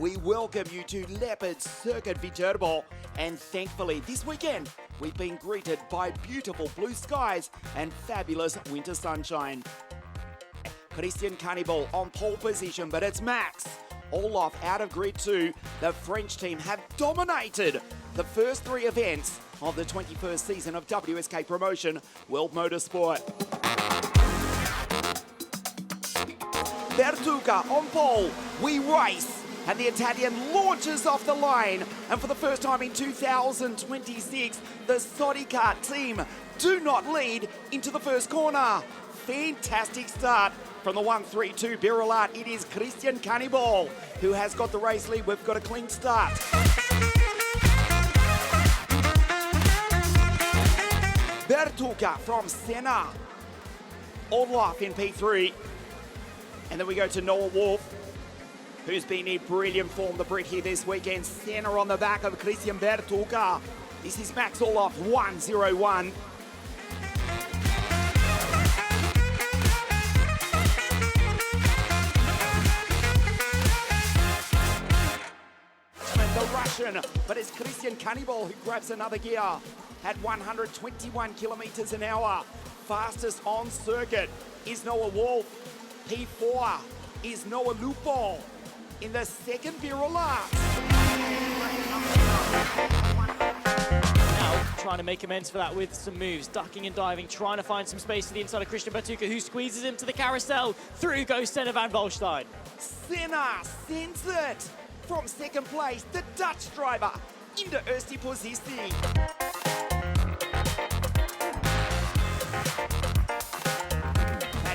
we welcome you to Leopard Circuit Viterbo, and thankfully this weekend we've been greeted by beautiful blue skies and fabulous winter sunshine. Christian Cannibal on pole position, but it's Max. Olaf out of grid 2. The French team have dominated the first 3 events of the 21st season of WSK Promotion World Motorsport. Bertuca on pole, we race, and the Italian launches off the line. And for the first time in 2026, the TonyKart team do not lead into the first corner. Fantastic start from the 132 Birolart. It is Christian Cannibal who has got the race lead. We've got a clean start. Bertuca from Senna. Olaf in P3. And then we go to Noah Wolf, who's been in brilliant form, the Brit here this weekend. Senna on the back of Christian Bertuca. This is Max Olaf, 101. The Russian, but it's Christian Cannibal who grabs another gear at 121 kilometers an hour. Fastest on circuit is Noah Wolf. P4 is Noah Lupo in the second Birolart. Now trying to make amends for that with some moves, ducking and diving, trying to find some space to the inside of Christian Bertuca, who squeezes him to the carousel. Through goes Senna van Volstein. Senna sends it from second place, the Dutch driver in the eerste positie.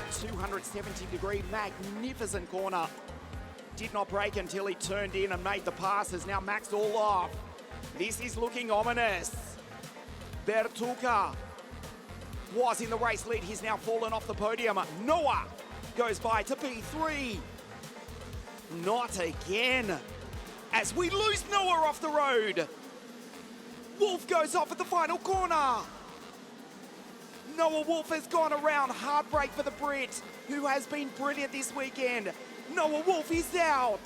270-degree magnificent corner. Did not break until he turned in and made the passes. Now Max Olaf. This is looking ominous. Bertuca was in the race lead. He's now fallen off the podium. Noah goes by to P3. Not again. As we lose Noah off the road. Wolf goes off at the final corner. Noah Wolf has gone around. Heartbreak for the Brit, who has been brilliant this weekend. Noah Wolf is out.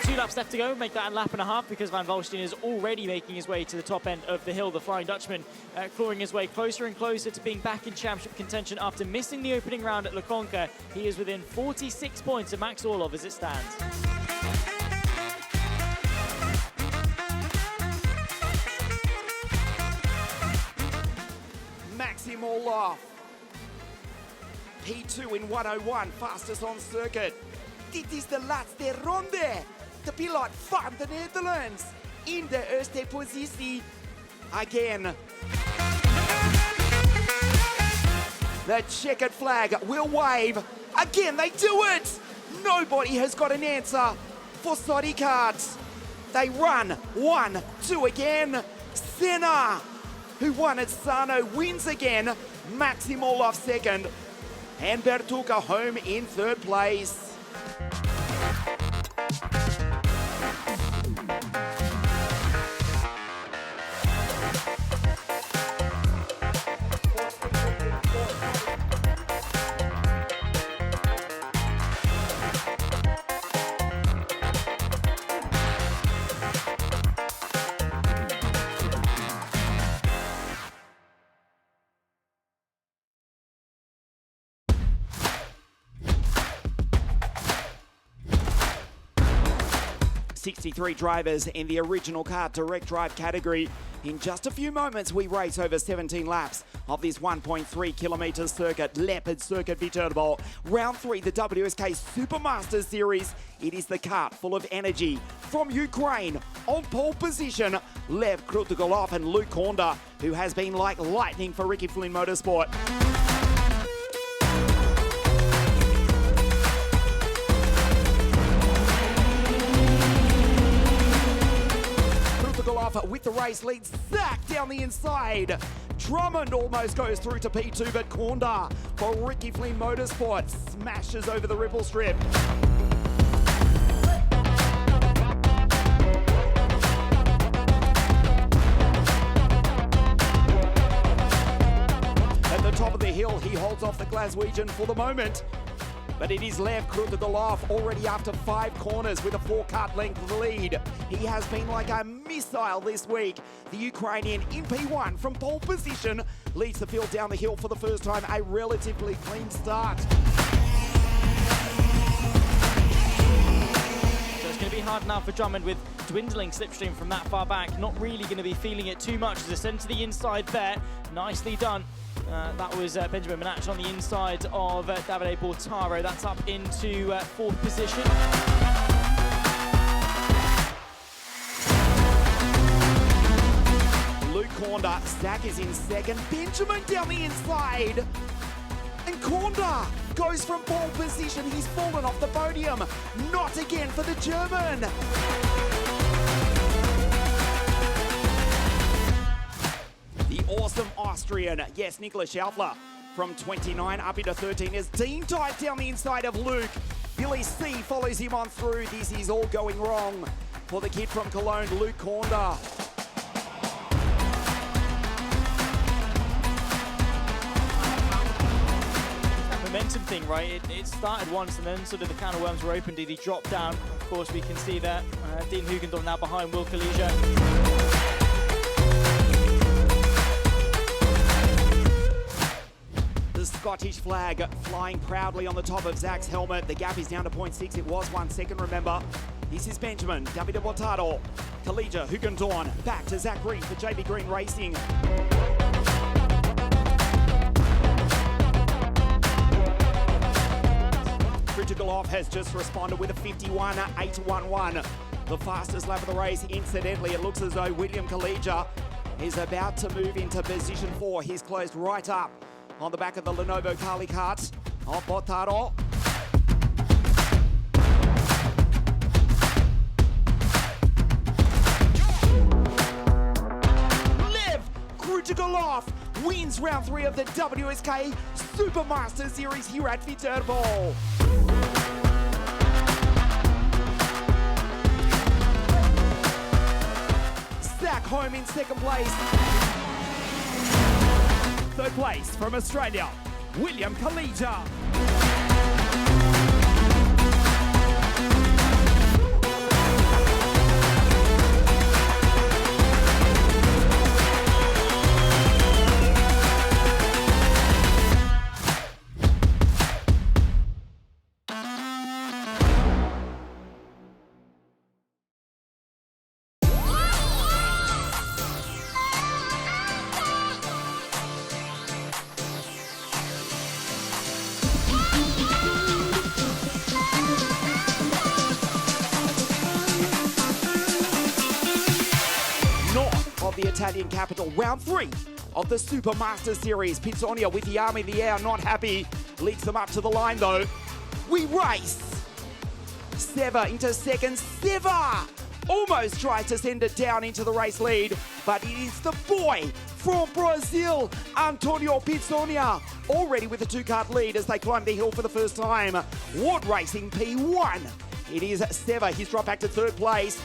2 laps left to go, make that a lap and a half, because Van Volstein is already making his way to the top end of the hill. The Flying Dutchman clawing his way closer and closer to being back in championship contention after missing the opening round at Conca. He is within 46 points of Max Orlov as it stands. Maxim Orlov. P2 in 101, fastest on circuit. Dit is de laatste ronde. De pilot van the Netherlands in the eerste positie. Again. The checkered flag will wave. Again, they do it. Nobody has got an answer for TonyKart. They run 1-2 again. Senna, who won at Sano, wins again. Maxim Orlov second. And Bertuca home in third place. .63 drivers in the original kart direct drive category. In just a few moments, we race over 17 laps of this 1.3 kilometre circuit, Leopard Circuit Viterbo. Round 3, the WSK Supermasters Series. It is the kart full of energy. From Ukraine, on pole position, Lev Krutogolov and Luke Conca, who has been like lightning for Ricky Flynn Motorsport. With the race lead, Zach down the inside. Drummond almost goes through to P2, but Conca for Ricky Flynn Motorsport smashes over the ripple strip. At the top of the hill, he holds off the Glaswegian for the moment. But it is Lev Krutogolov already after 5 corners with a 4-cut length lead. He has been like a missile this week. The Ukrainian in P1 from pole position leads the field down the hill for the first time. A relatively clean start. It's going to be hard now for Drummond with dwindling slipstream from that far back. Not really going to be feeling it too much as they send to the inside there. Nicely done. That was Benjamin Menach on the inside of Davide Bortaro. That's up into 4th position. Luke Conca, Zach is in 2nd. Benjamin down the inside. And Conca goes from pole position. He's fallen off the podium. Not again for the German. The awesome Austrian, yes, Nicholas Schaufler from 29 up into 13 as Dean dives down the inside of Luke. Billy C follows him on through. This is all going wrong for the kid from Cologne, Luke Conca. Momentum thing, right? It started once and then sort of the can of worms were opened. Did he drop down? Of course, we can see that Dean Hugendorf now behind Will Kalija. The Scottish flag flying proudly on the top of Zach's helmet. The gap is down to 0.6. It was 1 second, remember. This is Benjamin, Davide Bortaro, Kalija, Hugendorf, back to Zach Green for JB Green Racing. Krutogolov has just responded with a 51.811. The fastest lap of the race. Incidentally, it looks as though William Kalija is about to move into position 4. He's closed right up on the back of the Lenovo Carly Kart of Bortaro. Lev Krutogolov wins round 3 of the WSK Supermaster Series here at Viterbo. Zach home in 2nd place. 3rd place from Australia, William Kalija. The Italian capital, round 3 of the Supermaster Series. Pizzonia with the arm in the air, not happy. Leads them up to the line though. We race. Seva into 2nd. Seva almost tries to send it down into the race lead, but it is the boy from Brazil, Antonio Pizzonia, already with a 2-kart lead as they climb the hill for the first time. Ward Racing P1. It is Seva. He's dropped back to 3rd place.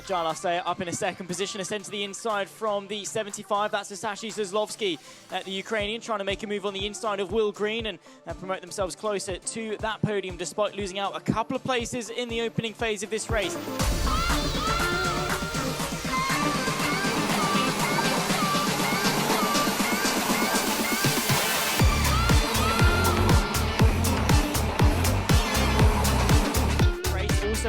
I'll say up in a 2nd position, ascend to the inside from the 75. That's Sasha Zazlovsky, the Ukrainian, trying to make a move on the inside of Will Green and promote themselves closer to that podium despite losing out a couple of places in the opening phase of this race.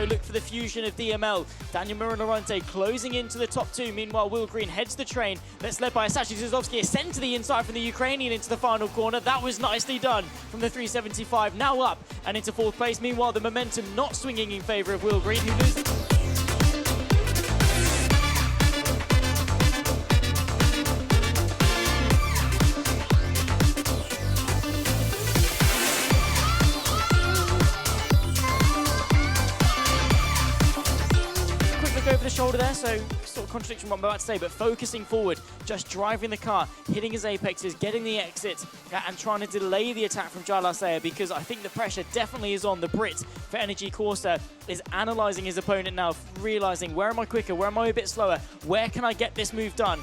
Look for the fusion of DML. Daniel Murilorante closing into the top 2. Meanwhile, Will Green heads the train. That's led by Sasha Zazlovsky. Ascend to the inside from the Ukrainian into the final corner. That was nicely done from the 375. Now up and into 4th place. Meanwhile, the momentum not swinging in favour of Will Green, who loses. Over the shoulder there, so sort of of contradiction what I'm about to say, but focusing forward, just driving the car, hitting his apexes, getting the exits, and trying to delay the attack from Jalasea, because I think the pressure definitely is on the Brit for Energy Corsa, is analysing his opponent now, realising where am I quicker, where am I a bit slower, where can I get this move done?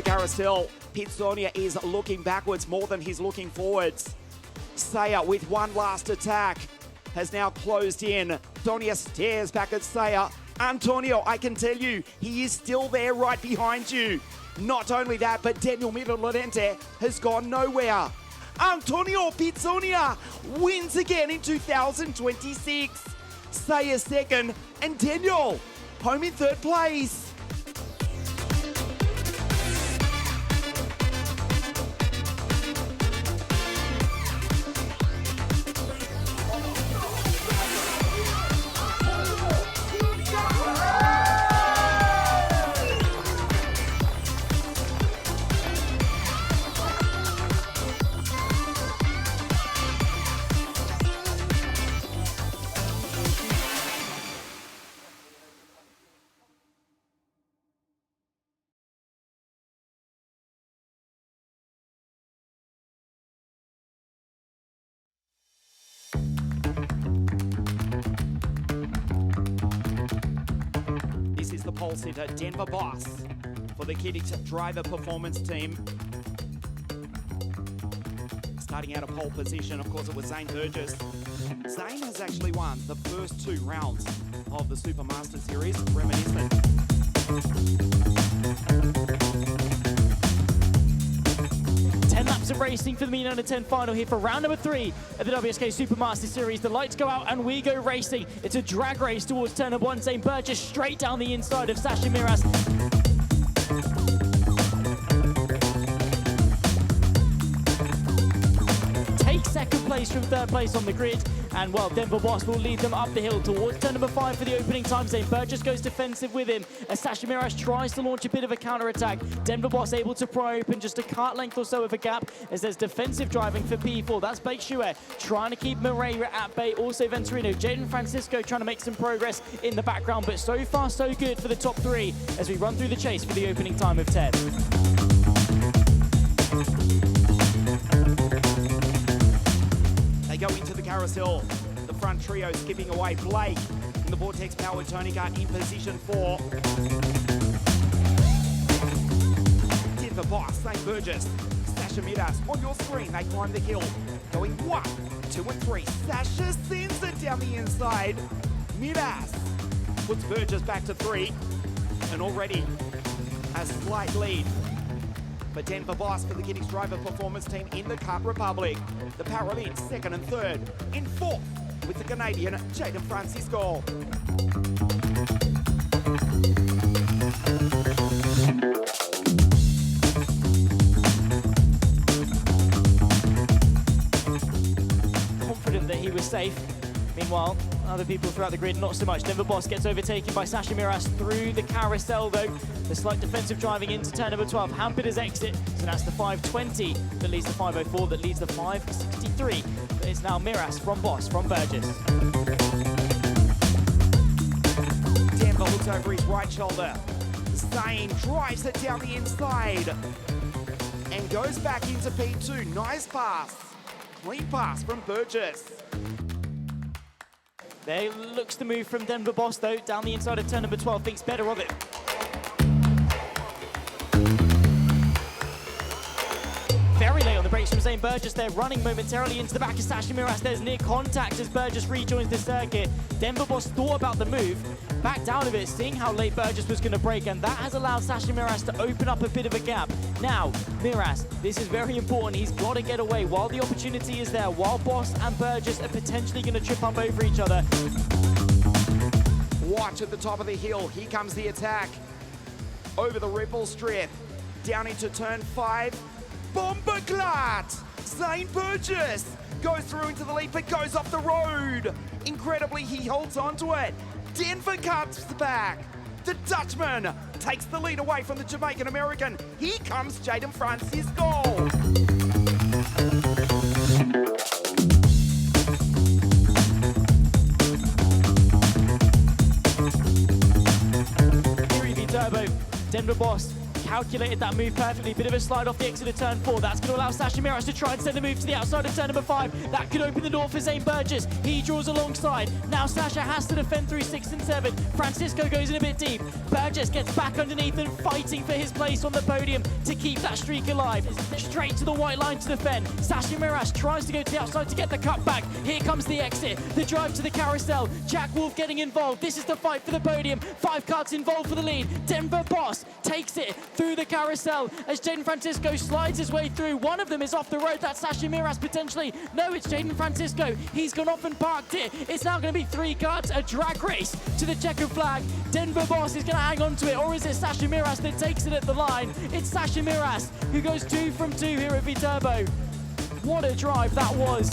Carousel. Pizzonia is looking backwards more than he's looking forwards. Saya with one last attack has now closed in. Tonia stares back at Saya. Antonio, I can tell you, he is still there right behind you. Not only that, but Daniel Lorente has gone nowhere. Antonio Pizzonia wins again in 2026. Saya second, and Daniel home in third place. The pole sitter, Denver Boss, for the Kiddix driver performance team. Starting out of pole position, of course, it was Zane Burgess. Zane has actually won the first 2 rounds of the Supermaster Series, reminiscent. 10 laps of racing for the Mean Under 10 final here for round number 3 of the WSK Supermaster Series. The lights go out and we go racing. It's a drag race towards turn number 1. Zane Burgess straight down the inside of Sasha Miras. Takes second place from third place on the grid. And well, Denver Boss will lead them up the hill towards turn number 5 for the opening time. Zane Burgess goes defensive with him as Sasha Miras tries to launch a bit of a counter-attack. Denver Boss able to pry open just a kart length or so of a gap as there's defensive driving for P4. That's Bake Shue trying to keep Moreira at bay. Also Venturino, Jaden Francisco trying to make some progress in the background. But so far, so good for the top 3 as we run through the chase for the opening time of 10. They go into the carousel. The front trio skipping away. Blake in the Vortex powered TonyKart in position 4. Denver Boss, Zane Burgess, Sasha Miras on your screen. They climb the hill. Going 1, 2 and 3. Sasha sends it down the inside. Miras puts Burgess back to 3. And already a slight lead. But Denver Boss for the Kiddix driver performance team in the Kart Republic. The Paralympian 2nd and 3rd. In 4th with the Canadian Jaden Francisco. Confident that he was safe. Meanwhile, other people throughout the grid, not so much. Denver Boss gets overtaken by Sasha Miras through the carousel, though. The slight defensive driving into turn number 12. Hampered his exit, so that's the 520 that leads the 504, that leads the 563. But it's now Miras from Boss, from Burgess. Denver looks over his right shoulder. Zane drives it down the inside and goes back into P2. Nice pass. Clean pass from Burgess. There looks the move from Denver Boss, though. Down the inside of turn number 12, thinks better of it. Very late on the brakes from Zane Burgess there, running momentarily into the back of Sasha Miras. There's near contact as Burgess rejoins the circuit. Denver Boss thought about the move, backed out of it, seeing how late Burgess was going to brake, and that has allowed Sasha Miras to open up a bit of a gap. Now, Miras, this is very important. He's got to get away while the opportunity is there, while Boss and Burgess are potentially going to trip up over each other. Watch at the top of the hill. Here comes the attack. Over the ripple strip. Down into turn 5. Bomberglatt! Zane Burgess goes through into the lead, but goes off the road. Incredibly, he holds onto it. Denver cuts back. The Dutchman takes the lead away from the Jamaican American. Here comes Jaden Francisco. Denver Boss calculated that move perfectly. Bit of a slide off the exit of turn 4. That's going to allow Sasha Miras to try and send the move to the outside of turn number 5. That could open the door for Zane Burgess. He draws alongside. Now Sasha has to defend through 6 and 7. Francisco goes in a bit deep. Burgess gets back underneath and fighting for his place on the podium to keep that streak alive. Straight to the white line to defend. Sasha Miras tries to go to the outside to get the cut back. Here comes the exit. The drive to the carousel. Jack Wolf getting involved. This is the fight for the podium. 5 carts involved for the lead. Denver Boss takes it through the carousel as Jaden Francisco slides his way through. One of them is off the road. That's Sasha Miras potentially. No, it's Jaden Francisco. He's gone off and parked it. It's now going to be 3 carts, a drag race to the checkered flag. Denver Boss is going to hang on to it, or is it Sasha Miras that takes it at the line? It's Sasha Miras who goes 2 from 2 here at Viterbo. What a drive that was.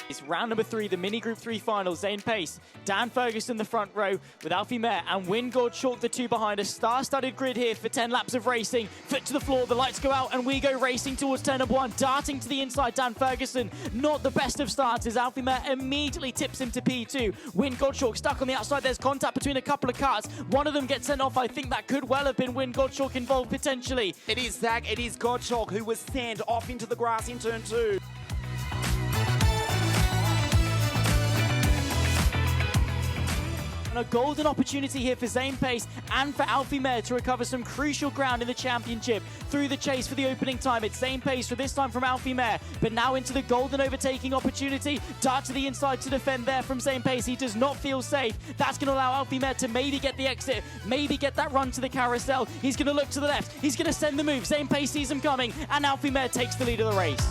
It's round number 3, the mini group 3 final. Zane Pace, Dan Ferguson the front row with Alfie Mair and Wingord Chalk the 2 behind. A star-studded grid here for 10 laps of racing. Foot to the floor, the lights go out and we go racing towards turn number 1. Darting to the inside, Dan Ferguson, not the best of starts as Alfie Mair immediately tips him to P2. Wingord Chalk stuck on the outside. There's contact between a couple of carts. One of them gets sent off. I think that could well have been Wingord Chalk involved potentially. It is Zach, it is Godchalk who was sent off into the grass in turn 2. A golden opportunity here for Zane Pace and for Alfie Mair to recover some crucial ground in the championship. Through the chase for the opening time, it's Zane Pace for this time from Alfie Mair, but now into the golden overtaking opportunity. Dart to the inside to defend there from Zane Pace. He does not feel safe. That's going to allow Alfie Mair to maybe get the exit, maybe get that run to the carousel. He's going to look to the left. He's going to send the move. Zane Pace sees him coming, and Alfie Mair takes the lead of the race.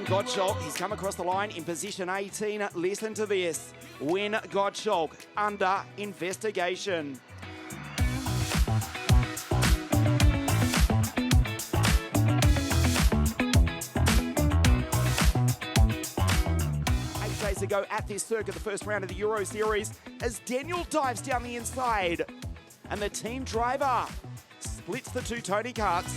Godchalk, he's come across the line in position 18. Listen to this. Win Godchalk under investigation. Days ago at this circuit, the first round of the Euro Series, as Daniel dives down the inside and the team driver splits the 2 TonyKarts.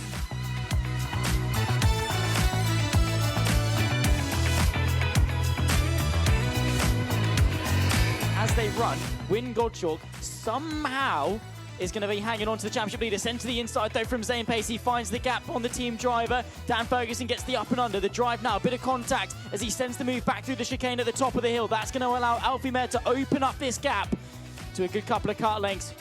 As they run, Wingord Chalk somehow is going to be hanging on to the championship leader. Sent to the inside though from Zane Pace. He finds the gap on the team driver. Dan Ferguson gets the up and under. The drive now, a bit of contact as he sends the move back through the chicane at the top of the hill. That's going to allow Alfie Mair to open up this gap to a good couple of kart lengths.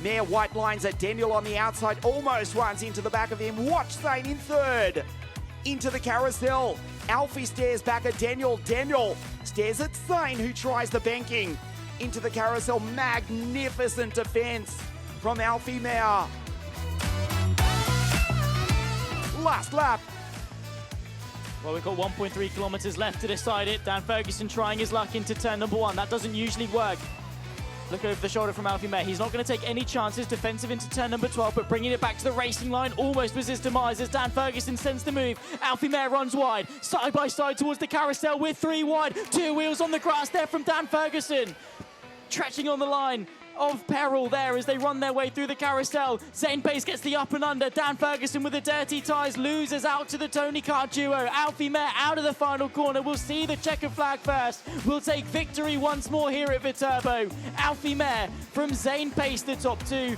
Mair white lines at Daniel on the outside, almost runs into the back of him. Watch Zane in third. Into the carousel. Alfie stares back at Daniel. Daniel stares at Zane, who tries the banking. Into the carousel. Magnificent defense from Alfie Mair. Last lap. Well, we've got 1.3 kilometers left to decide it. Dan Ferguson trying his luck into turn number 1. That doesn't usually work. Look over the shoulder from Alfie Mair. He's not going to take any chances defensive into turn number 12, but bringing it back to the racing line almost was his demise as Dan Ferguson sends the move. Alfie Mair runs wide, side by side towards the carousel with 3 wide. 2 wheels on the grass there from Dan Ferguson. Stretching on the line of peril there as they run their way through the carousel. Zane Pace gets the up and under. Dan Ferguson with the dirty tyres loses out to the TonyKart duo. Alfie Mair out of the final corner. We'll see the checkered flag first. We'll take victory once more here at Viterbo. Alfie Mair from Zane Pace, the top 2.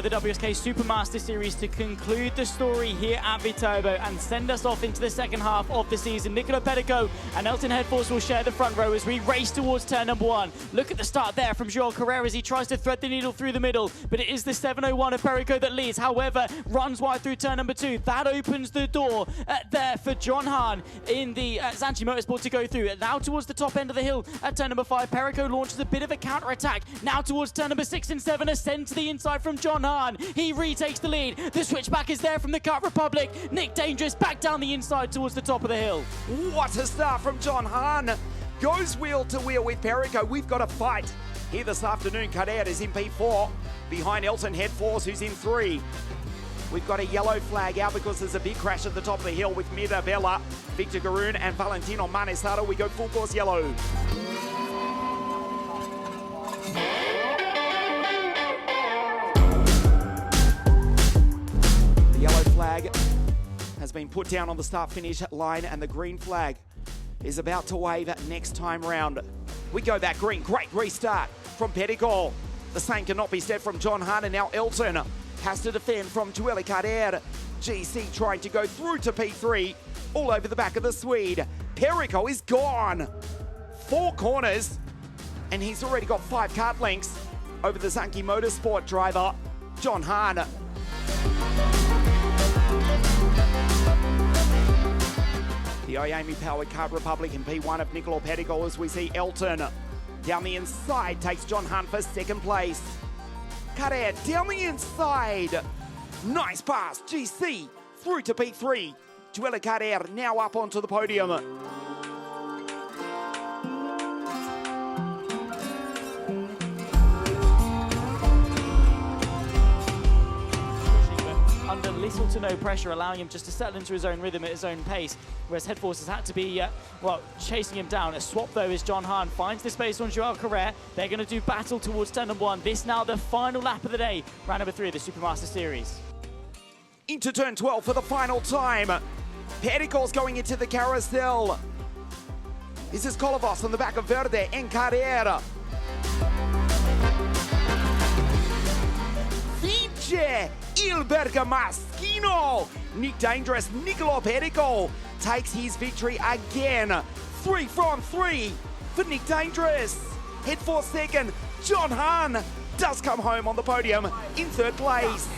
the WSK Supermaster Series to conclude the story here at Viterbo and send us off into the second half of the season. Niccolo Perico and Elton Headforce will share the front row as we race towards turn number 1. Look at the start there from Joel Carrera as he tries to thread the needle through the middle, but it is the 701 of Perico that leads. However, runs wide through turn number 2. That opens the door there for John Hahn in the Zanchi Motorsport to go through. Now towards the top end of the hill at turn number 5, Perico launches a bit of a counter-attack. Now towards turn number 6 and 7, ascend to the inside from John Hahn. He retakes the lead. The switchback is there from the Kart Republic. Nick Dangerous back down the inside towards the top of the hill. What a start from John Hahn. Goes wheel to wheel with Perico. We've got a fight here this afternoon. Kader is in P4 behind Elton Headforce, who's in 3. We've got a yellow flag out because there's a big crash at the top of the hill with Mirabella, Victor Garoon and Valentino Manesaro. We go full course yellow. The yellow flag has been put down on the start-finish line and the green flag is about to wave next time round. We go back green. Great restart from Perico. The same cannot be said from John Hahn, and now Elton has to defend from Joel Carrera. GC trying to go through to P3 all over the back of the Swede. Perico is gone. 4 corners and he's already got 5 kart lengths over the Zanchi Motorsport driver, John Hahn. The Miami-powered Kart Republic in P1 of Niccolo Perico as we see Elton down the inside takes John Hahn for second place. Kader down the inside. Nice pass, GC through to P3. Joel Kader now up onto the podium. Under little to no pressure, allowing him just to settle into his own rhythm at his own pace, whereas Headforce has had to be, chasing him down. A swap, though, is John Hahn finds the space on Joel Carrera. They're going to do battle towards turn number 1. This now the final lap of the day, round number 3 of the Supermaster Series. Into turn 12 for the final time. Perico's going into the carousel. This is Kolovos on the back of Verde and Carrera. Vince il Bergamaschino. Nick Dangerous, Niccolo Perico takes his victory again. 3 from 3 for Nick Dangerous. Head for second. John Hahn does come home on the podium in 3rd place.